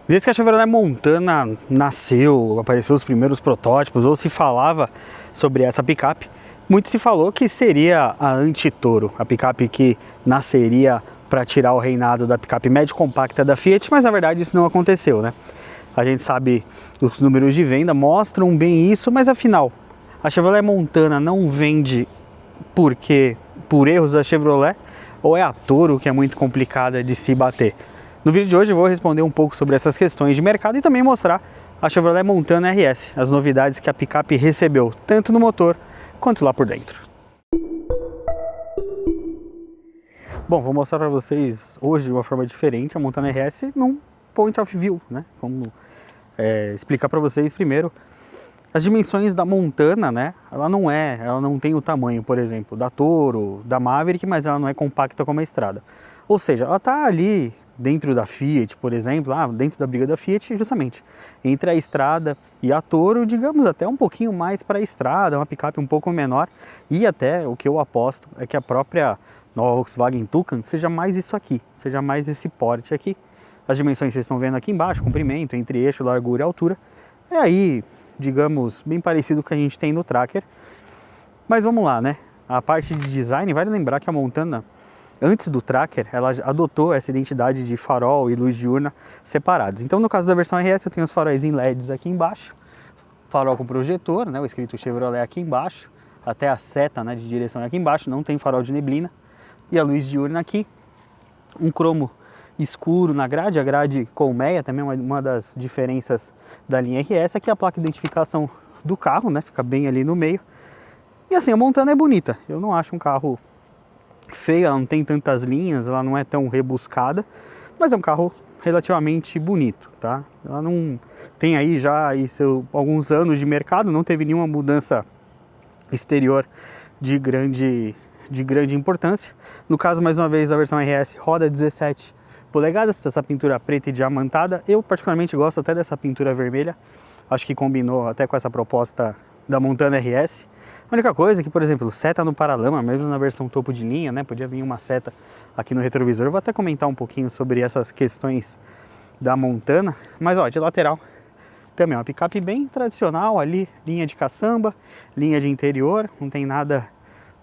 Desde que a Chevrolet Montana nasceu, apareceu os primeiros protótipos, ou se falava sobre essa picape, muito se falou que seria a anti-Toro, a picape que nasceria para tirar o reinado da picape médio compacta da Fiat, mas na verdade isso não aconteceu, né? A gente sabe os números de venda mostram bem isso, mas afinal, a Chevrolet Montana não vende por erros da Chevrolet, ou é a Toro que é muito complicada de se bater? No vídeo de hoje eu vou responder um pouco sobre essas questões de mercado e também mostrar a Chevrolet Montana RS, as novidades que a picape recebeu, tanto no motor quanto lá por dentro. Bom, vou mostrar para vocês hoje de uma forma diferente a Montana RS num point of view, né? Como explicar para vocês primeiro as dimensões da Montana, né? Ela não tem o tamanho, por exemplo, da Toro, da Maverick, mas ela não é compacta como a Estrada. Ou seja, ela está ali dentro da Fiat, por exemplo, dentro da briga da Fiat, justamente entre a Estrada e a Toro, digamos até um pouquinho mais para a Estrada, uma picape um pouco menor, e até o que eu aposto é que a própria nova Volkswagen Toucan seja mais isso aqui, seja mais esse porte aqui. As dimensões vocês estão vendo aqui embaixo, comprimento, entre eixo, largura e altura, é aí, digamos, bem parecido com o que a gente tem no Tracker. Mas vamos lá, né? A parte de design, vale lembrar que a Montana, antes do Tracker, ela adotou essa identidade de farol e luz diurna separados. Então, no caso da versão RS, eu tenho os faróis em LEDs aqui embaixo, farol com projetor, né, o escrito Chevrolet aqui embaixo, até a seta, né, de direção aqui embaixo, não tem farol de neblina, e a luz diurna aqui, um cromo escuro na grade, a grade colmeia, também uma das diferenças da linha RS, aqui a placa de identificação do carro, né, fica bem ali no meio. E assim, a Montana é bonita, eu não acho um carro feia, ela não tem tantas linhas, ela não é tão rebuscada, mas é um carro relativamente bonito, tá? Ela não tem aí já alguns anos de mercado, não teve nenhuma mudança exterior de grande importância. No caso, mais uma vez, a versão RS roda 17 polegadas, essa pintura preta e diamantada. Eu particularmente gosto até dessa pintura vermelha, acho que combinou até com essa proposta da Montana RS. A única coisa é que, por exemplo, seta no paralama, mesmo na versão topo de linha, né, podia vir uma seta aqui no retrovisor. Eu vou até comentar um pouquinho sobre essas questões da Montana, mas ó, de lateral também uma picape bem tradicional ali, linha de caçamba, linha de interior, não tem nada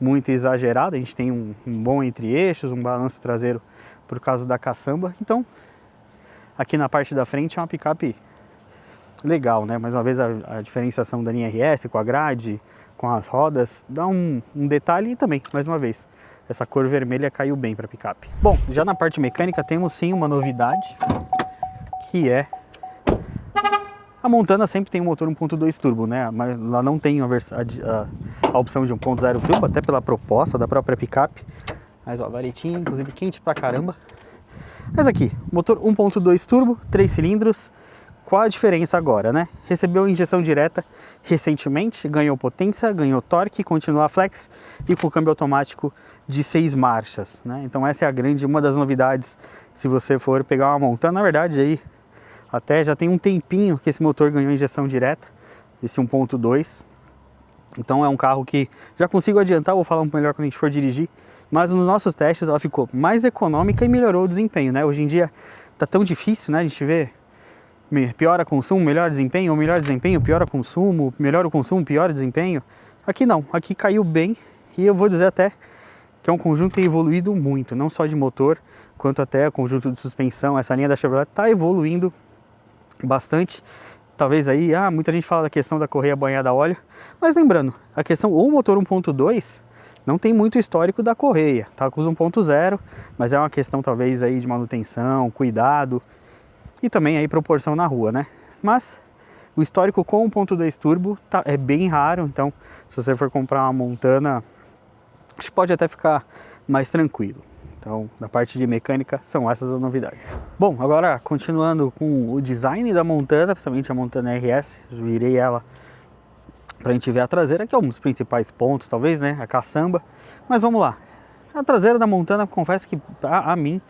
muito exagerado, a gente tem um bom entre-eixos, um balanço traseiro por causa da caçamba. Então, aqui na parte da frente é uma picape legal, né? Mais uma vez a diferenciação da linha RS com a grade, com as rodas, dá um detalhe. E também, mais uma vez, essa cor vermelha caiu bem para a picape. Bom, já na parte mecânica temos sim uma novidade, que é a Montana sempre tem um motor 1.2 turbo, né? Mas ela não tem a opção de 1.0 turbo, até pela proposta da própria picape. Mas ó, varetinha, inclusive quente pra caramba. Mas aqui, motor 1.2 turbo, 3 cilindros. Qual a diferença agora, né? Recebeu injeção direta recentemente, ganhou potência, ganhou torque, continua flex e com câmbio automático de 6 marchas, né? Então essa é uma das novidades se você for pegar uma Montana. Na verdade aí até já tem um tempinho que esse motor ganhou injeção direta, esse 1.2. Então é um carro que já consigo adiantar, vou falar um pouco melhor quando a gente for dirigir, mas nos nossos testes ela ficou mais econômica e melhorou o desempenho, né? Hoje em dia tá tão difícil, né? A gente vê piora consumo, melhor desempenho, ou melhor desempenho, piora consumo, melhora o consumo, pior desempenho. Aqui não, aqui caiu bem, e eu vou dizer até que é um conjunto que tem evoluído muito, não só de motor, quanto até o conjunto de suspensão. Essa linha da Chevrolet está evoluindo bastante. Talvez aí, muita gente fala da questão da correia banhada a óleo, mas lembrando, a questão, o motor 1.2 não tem muito histórico da correia, tá com os 1.0, mas é uma questão talvez aí de manutenção, cuidado, e também aí proporção na rua, né? Mas o histórico com 1.2 turbo é bem raro, então se você for comprar uma Montana, acho que pode até ficar mais tranquilo. Então, da parte de mecânica, são essas as novidades. Bom, agora continuando com o design da Montana, principalmente a Montana RS, virei ela pra gente ver a traseira, que é um dos principais pontos, talvez, né? A caçamba. Mas vamos lá. A traseira da Montana, confesso que a mim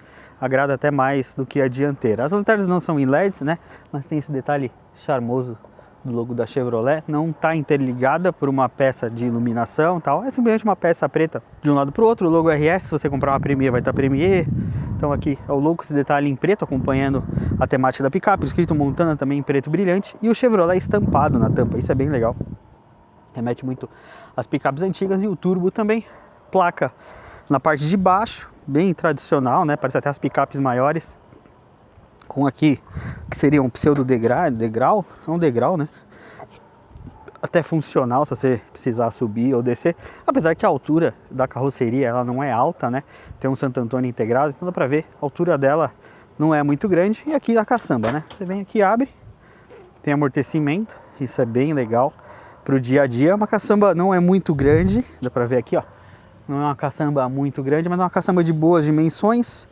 agrada até mais do que a dianteira. As lanternas não são em LEDs, né? Mas tem esse detalhe charmoso do logo da Chevrolet. Não está interligada por uma peça de iluminação e tal. É simplesmente uma peça preta de um lado para o outro. O logo RS, se você comprar uma Premier, vai estar Premier. Então aqui é o logo com esse detalhe em preto, acompanhando a temática da picape, escrito Montana também em preto brilhante, e o Chevrolet estampado na tampa, isso é bem legal. Remete muito às picapes antigas, e o turbo também, placa na parte de baixo, bem tradicional, né? Parece até as picapes maiores, com aqui, que seria um pseudo degrau, é um degrau, né? Até funcional se você precisar subir ou descer, apesar que a altura da carroceria ela não é alta, né? Tem um Santo Antônio integrado, então dá pra ver, a altura dela não é muito grande. E aqui a caçamba, né? Você vem aqui, abre, tem amortecimento, isso é bem legal pro dia a dia. Uma caçamba não é muito grande, dá pra ver aqui, ó, não é uma caçamba muito grande, mas é uma caçamba de boas dimensões.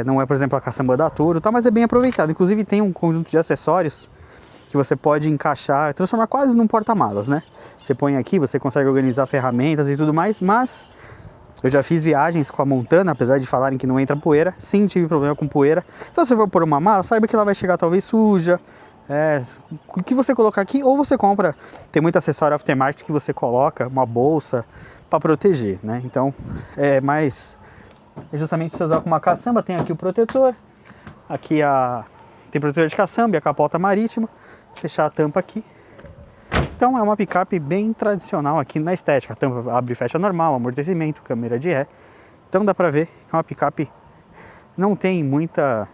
Não é, por exemplo, a caçamba da Toro, tá? Mas é bem aproveitado. Inclusive tem um conjunto de acessórios que você pode encaixar, transformar quase num porta-malas, né? Você põe aqui, você consegue organizar ferramentas e tudo mais, mas eu já fiz viagens com a Montana, apesar de falarem que não entra poeira, sim, tive problema com poeira. Então se você for pôr uma mala, saiba que ela vai chegar talvez suja. O que você colocar aqui, ou você compra, tem muito acessório aftermarket que você coloca, uma bolsa para proteger, né? Então é justamente você usar com uma caçamba. Tem aqui o protetor, aqui tem protetor de caçamba e a capota marítima. Fechar a tampa aqui. Então é uma picape bem tradicional aqui na estética. A tampa abre e fecha normal, amortecimento, câmera de ré. Então dá pra ver que é uma picape, não tem muita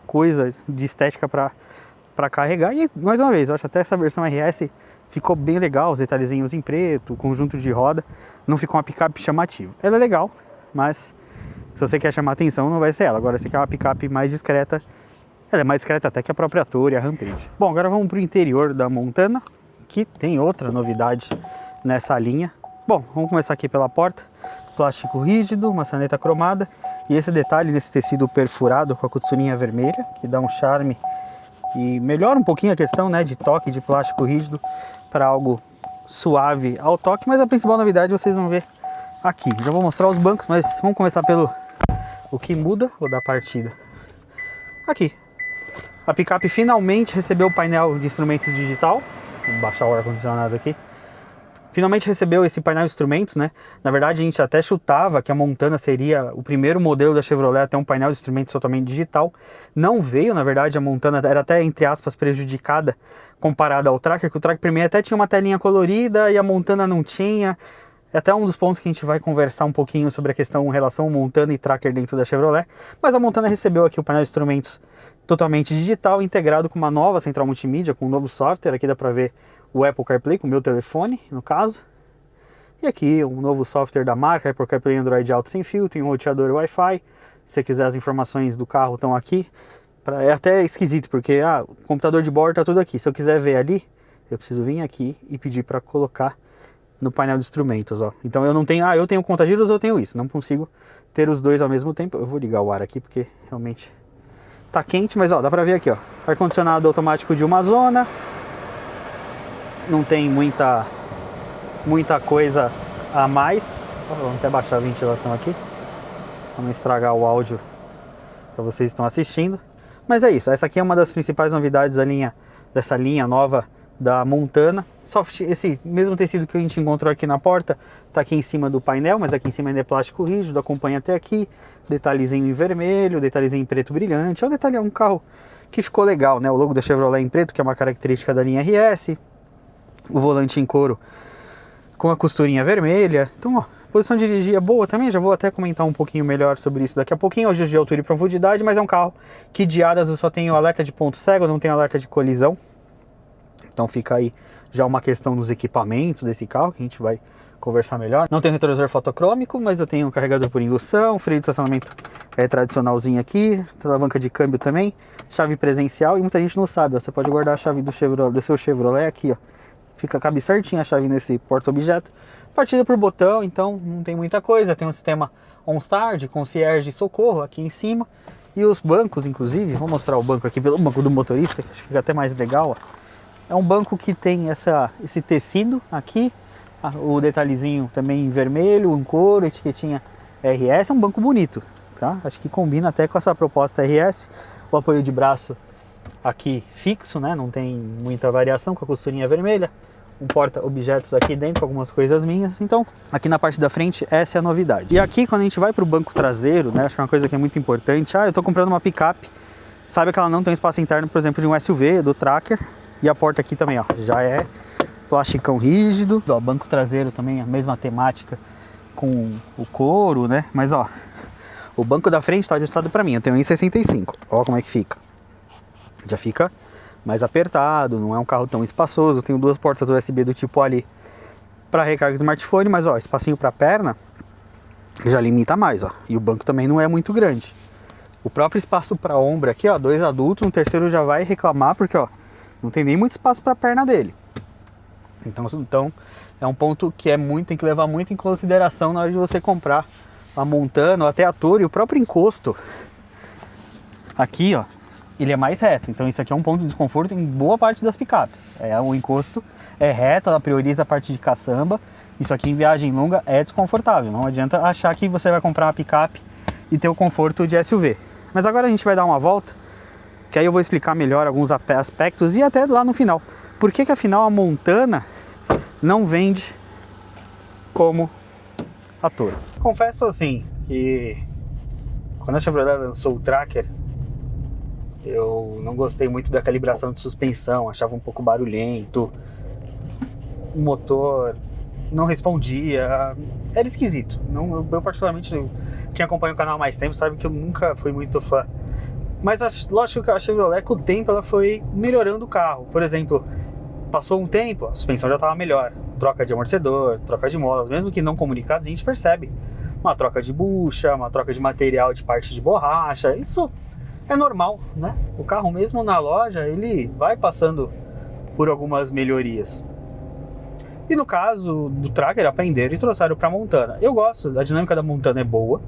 coisa de estética para carregar. E mais uma vez, eu acho até essa versão RS ficou bem legal, os detalhezinhos em preto, o conjunto de roda, não ficou uma picape chamativa. Ela é legal, mas se você quer chamar atenção, não vai ser ela. Agora, se quer uma picape mais discreta, ela é mais discreta até que a própria Toro e a Rampage. Bom, agora vamos para o interior da Montana, que tem outra novidade nessa linha. Bom, vamos começar aqui pela porta. Plástico rígido, maçaneta cromada, e esse detalhe nesse tecido perfurado com a costurinha vermelha, que dá um charme e melhora um pouquinho a questão, né, de toque de plástico rígido para algo suave ao toque. Mas a principal novidade vocês vão ver aqui. Já vou mostrar os bancos, mas vamos começar pelo o que muda ou da partida. Aqui, a picape finalmente recebeu o painel de instrumentos digital. Vou baixar o ar-condicionado aqui. Finalmente recebeu esse painel de instrumentos, né? Na verdade, a gente até chutava que a Montana seria o primeiro modelo da Chevrolet a ter um painel de instrumentos totalmente digital. Não veio, na verdade, a Montana era até, entre aspas, prejudicada comparada ao Tracker, que o Tracker primeiro até tinha uma telinha colorida e a Montana não tinha. É até um dos pontos que a gente vai conversar um pouquinho sobre a questão em relação ao Montana e Tracker dentro da Chevrolet. Mas a Montana recebeu aqui o painel de instrumentos totalmente digital, integrado com uma nova central multimídia, com um novo software. Aqui dá para ver o Apple CarPlay com o meu telefone, no caso. E aqui um novo software da marca, Apple CarPlay Android Auto sem fio, tem um roteador Wi-Fi. Se você quiser, as informações do carro estão aqui. É até esquisito, porque o computador de bordo está tudo aqui. Se eu quiser ver ali, eu preciso vir aqui e pedir para colocar no painel de instrumentos, ó. Então eu não tenho, eu tenho conta-giros, eu tenho isso. Não consigo ter os dois ao mesmo tempo. Eu vou ligar o ar aqui, porque realmente tá quente, mas ó, dá pra ver aqui, ó. Ar-condicionado automático de uma zona. Não tem muita coisa a mais. Vamos até baixar a ventilação aqui, pra não estragar o áudio para vocês que estão assistindo. Mas é isso, essa aqui é uma das principais novidades dessa linha nova da Montana. Esse mesmo tecido que a gente encontrou aqui na porta tá aqui em cima do painel, mas aqui em cima ainda é plástico rígido, acompanha até aqui. Detalhezinho em vermelho, detalhezinho em preto brilhante. É um carro que ficou legal, né? O logo da Chevrolet em preto, que é uma característica da linha RS. O volante em couro com a costurinha vermelha. Então, ó, posição de dirigir é boa também. Já vou até comentar um pouquinho melhor sobre isso daqui a pouquinho. Ajuste de altura e profundidade, mas é um carro que de hadas eu só tenho alerta de ponto cego, não tenho alerta de colisão. Então fica aí já uma questão nos equipamentos desse carro, que a gente vai conversar melhor. Não tenho retrovisor fotocrômico, mas eu tenho um carregador por indução, freio de estacionamento tradicionalzinho aqui, alavanca de câmbio também, chave presencial, e muita gente não sabe, ó, você pode guardar a chave do seu Chevrolet aqui, ó. Cabe certinho a chave nesse porta-objeto. Partida por botão, então não tem muita coisa. Tem um sistema OnStar de concierge de socorro aqui em cima. E os bancos, inclusive, vou mostrar o banco aqui pelo banco do motorista, que acho que fica até mais legal, ó. É um banco que tem esse tecido aqui, o detalhezinho também em vermelho, em couro, etiquetinha RS. É um banco bonito, tá? Acho que combina até com essa proposta RS. O apoio de braço aqui fixo, né? Não tem muita variação, com a costurinha vermelha. um porta-objetos aqui dentro, algumas coisas minhas. Então, aqui na parte da frente, essa é a novidade. E aqui, quando a gente vai para o banco traseiro, né, acho que é uma coisa que é muito importante. Eu tô comprando uma picape, sabe que ela não tem um espaço interno, por exemplo, de um SUV, do Tracker. E a porta aqui também, ó, já é plasticão rígido. Ó, banco traseiro também, a mesma temática com o couro, né? Mas, ó, o banco da frente tá ajustado para mim, eu tenho 1,65. Ó como é que fica. Já fica mais apertado, não é um carro tão espaçoso. Eu tenho 2 portas USB do tipo ali para recarga de smartphone, mas ó, espacinho para perna já limita mais, ó. E o banco também não é muito grande. O próprio espaço para ombro aqui, ó, 2 adultos, um terceiro já vai reclamar porque, ó, não tem nem muito espaço para a perna dele. Então é um ponto que tem que levar muito em consideração na hora de você comprar a Montana ou até a Toro. E o próprio encosto aqui, ó, ele é mais reto, então isso aqui é um ponto de desconforto em boa parte das picapes. O encosto é reto, ela prioriza a parte de caçamba. Isso aqui em viagem longa é desconfortável. Não adianta achar que você vai comprar uma picape e ter o conforto de SUV. Mas agora a gente vai dar uma volta, que aí eu vou explicar melhor alguns aspectos e até lá no final. Por que afinal a Montana não vende como a Toro? Confesso assim que quando a Chevrolet lançou o Tracker, eu não gostei muito da calibração de suspensão, achava um pouco barulhento, o motor não respondia, era esquisito. Eu particularmente, quem acompanha o canal há mais tempo sabe que eu nunca fui muito fã. Mas lógico que a Chevrolet, com o tempo, ela foi melhorando o carro. Por exemplo, passou um tempo, a suspensão já estava melhor, troca de amortecedor, troca de molas, mesmo que não comunicados, a gente percebe uma troca de bucha, uma troca de material de parte de borracha. Isso é normal, né? O carro mesmo na loja, ele vai passando por algumas melhorias. E no caso do Tracker, aprenderam e trouxeram para a Montana. Eu gosto, a dinâmica da Montana é boa.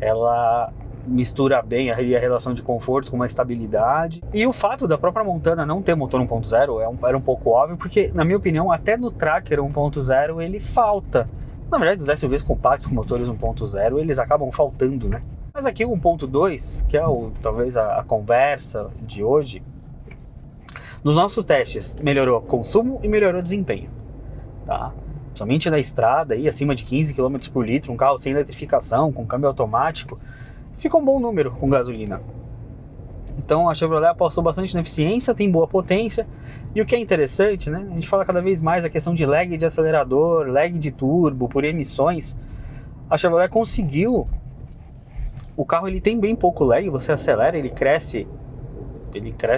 Ela mistura bem a relação de conforto com uma estabilidade. E o fato da própria Montana não ter motor 1.0 era um pouco óbvio, porque, na minha opinião, até no Tracker 1.0 ele falta. Na verdade, os SUVs compactos com motores 1.0, eles acabam faltando, né? Mas aqui o 1.2, que é talvez a conversa de hoje, nos nossos testes melhorou consumo e melhorou desempenho, tá? Somente na estrada, aí, acima de 15 km por litro, um carro sem eletrificação, com câmbio automático, fica um bom número com gasolina. Então a Chevrolet apostou bastante na eficiência, tem boa potência, e o que é interessante, né? A gente fala cada vez mais a questão de lag de acelerador, lag de turbo, por emissões. A Chevrolet conseguiu. O carro ele tem bem pouco lag, você acelera, ele cresce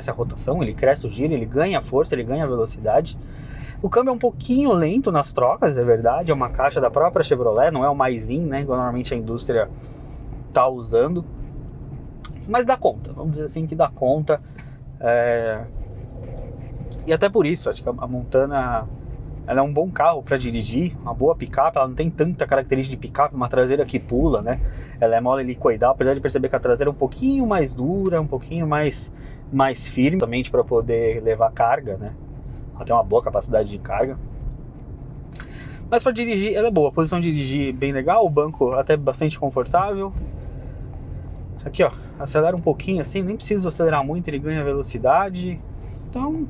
a rotação, ele cresce o giro, ele ganha força, ele ganha velocidade. O câmbio é um pouquinho lento nas trocas, é verdade, é uma caixa da própria Chevrolet, não é o mais-in, né, igual normalmente a indústria tá usando. Mas dá conta, vamos dizer assim que dá conta. E até por isso, acho que a Montana ela é um bom carro para dirigir, uma boa picape. Ela não tem tanta característica de picape, uma traseira que pula, né? Ela é mole helicoidal, apesar de perceber que a traseira é um pouquinho mais dura, um pouquinho mais firme, somente para poder levar carga, né? Ela tem uma boa capacidade de carga. Mas para dirigir, ela é boa. A posição de dirigir bem legal, o banco até bastante confortável. Aqui, ó, acelera um pouquinho assim, nem preciso acelerar muito, ele ganha velocidade. Então,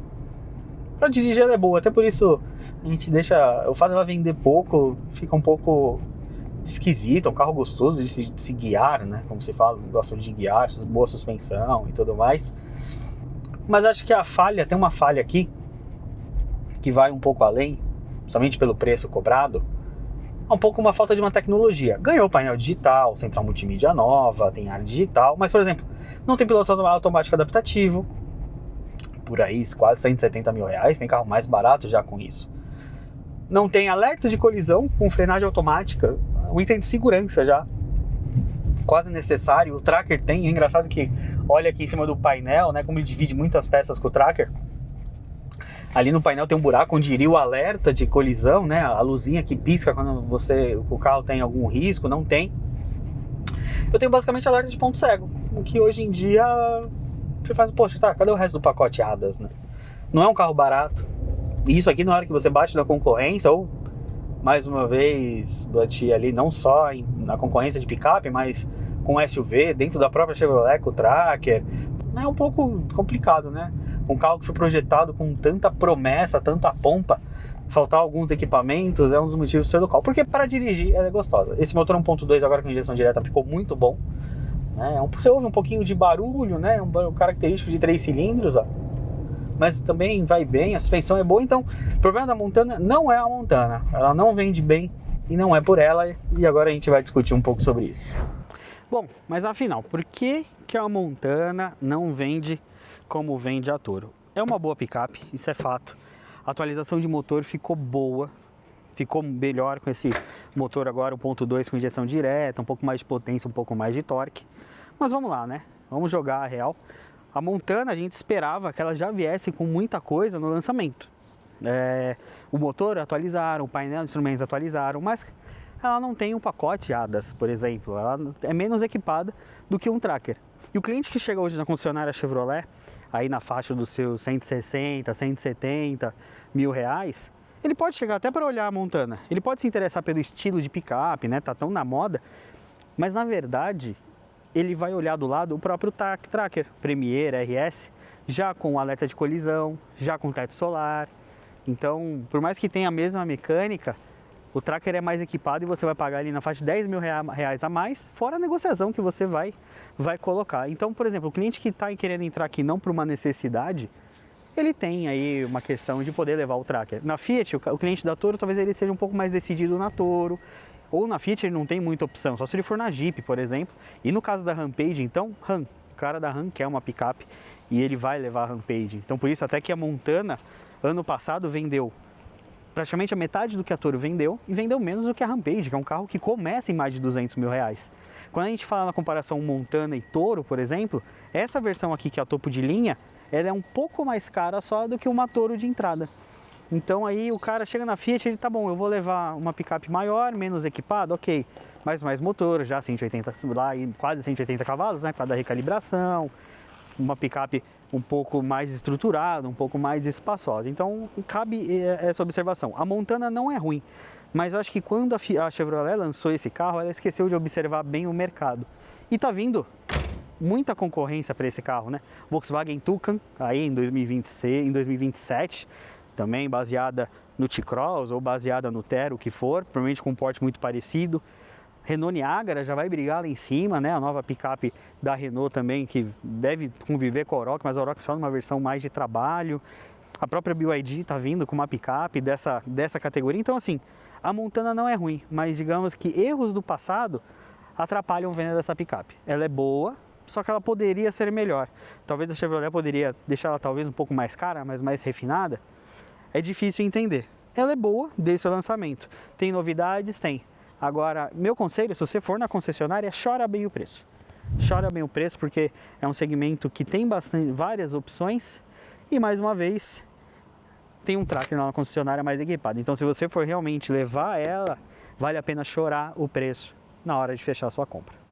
para dirigir ela é boa, até por isso a gente deixa, o fato dela vender pouco fica um pouco esquisito, é um carro gostoso de se guiar, né, como se fala, gosta de guiar, boa suspensão e tudo mais. Mas acho que tem uma falha aqui, que vai um pouco além, somente pelo preço cobrado, é um pouco uma falta de uma tecnologia. Ganhou painel digital, central multimídia nova, tem ar digital, mas por exemplo, não tem piloto automático adaptativo, por aí quase 170 mil reais, tem carro mais barato já com isso. Não tem alerta de colisão com frenagem automática, um item de segurança já quase necessário. O Tracker tem, é engraçado que olha aqui em cima do painel, né, como ele divide muitas peças com o Tracker. Ali no painel tem um buraco onde iria o alerta de colisão, né, a luzinha que pisca quando o carro tem algum risco, não tem. Eu tenho basicamente alerta de ponto cego, o que hoje em dia você faz, poxa, tá, cadê o resto do pacote ADAS, né? Não é um carro barato. E isso aqui na hora que você bate na concorrência, ou mais uma vez bati ali não só na concorrência de picape, mas com SUV, dentro da própria Chevrolet, com o Tracker, é um pouco complicado, né? Um carro que foi projetado com tanta promessa, tanta pompa, faltar alguns equipamentos é um dos motivos pelo qual. Porque para dirigir ela é gostosa. Esse motor 1.2 agora com injeção direta ficou muito bom. Né? Você ouve um pouquinho de barulho, né? Um característico de 3 cilindros, ó. Mas também vai bem, a suspensão é boa. Então, o problema da Montana não é a Montana. Ela não vende bem e não é por ela. E agora a gente vai discutir um pouco sobre isso. Bom, mas afinal, por que a Montana não vende como vende a Toro? É uma boa picape, isso é fato. A atualização de motor ficou boa, ficou melhor com esse motor agora 1.2 com injeção direta, um pouco mais de potência, um pouco mais de torque. Mas vamos lá, né? Vamos jogar a real. A Montana a gente esperava que ela já viesse com muita coisa no lançamento. O motor atualizaram, o painel de instrumentos atualizaram, mas ela não tem um pacote ADAS, por exemplo. Ela é menos equipada do que um Tracker. E o cliente que chega hoje na concessionária Chevrolet, aí na faixa dos seus 160, 170 mil reais, ele pode chegar até para olhar a Montana. Ele pode se interessar pelo estilo de picape, né? Tá tão na moda. Mas na verdade, ele vai olhar do lado o próprio Tracker, Premier, RS, já com alerta de colisão, já com teto solar. Então, por mais que tenha a mesma mecânica, o Tracker é mais equipado e você vai pagar ali na faixa de 10 mil reais a mais, fora a negociação que você vai colocar. Então, por exemplo, o cliente que está querendo entrar aqui não por uma necessidade, ele tem aí uma questão de poder levar o Tracker. Na Fiat, o cliente da Toro, talvez ele seja um pouco mais decidido na Toro, ou na Fiat ele não tem muita opção, só se ele for na Jeep, por exemplo. E no caso da Rampage, então, o cara da Ram quer uma picape e ele vai levar a Rampage. Então, por isso até que a Montana, ano passado, vendeu praticamente a metade do que a Toro vendeu e vendeu menos do que a Rampage, que é um carro que começa em mais de 200 mil reais. Quando a gente fala na comparação Montana e Toro, por exemplo, essa versão aqui que é a topo de linha, ela é um pouco mais cara só do que uma Toro de entrada. Então aí o cara chega na Fiat, ele tá bom, eu vou levar uma picape maior, menos equipada, ok, mas mais motor, já 180, lá, quase 180 cavalos, né, por causa da recalibração, uma picape um pouco mais estruturada, um pouco mais espaçosa. Então cabe essa observação. A Montana não é ruim, mas eu acho que quando a Chevrolet lançou esse carro, ela esqueceu de observar bem o mercado. E tá vindo muita concorrência para esse carro, né? Volkswagen Toucan, aí em 2026, em 2027, também baseada no T-Cross ou baseada no Tero, o que for, provavelmente com um porte muito parecido. Renault Niagara já vai brigar lá em cima, né? A nova picape da Renault também, que deve conviver com a Oroch, mas a Oroch só numa versão mais de trabalho. A própria BYD está vindo com uma picape dessa categoria. Então, assim, a Montana não é ruim, mas digamos que erros do passado atrapalham a venda dessa picape. Ela é boa, só que ela poderia ser melhor. Talvez a Chevrolet poderia deixar ela talvez um pouco mais cara, mas mais refinada. É difícil entender. Ela é boa desde o lançamento. Tem novidades? Tem. Agora, meu conselho, se você for na concessionária, chora bem o preço. Chora bem o preço porque é um segmento que tem várias opções e, mais uma vez, tem um Tracker na concessionária mais equipada. Então, se você for realmente levar ela, vale a pena chorar o preço na hora de fechar a sua compra.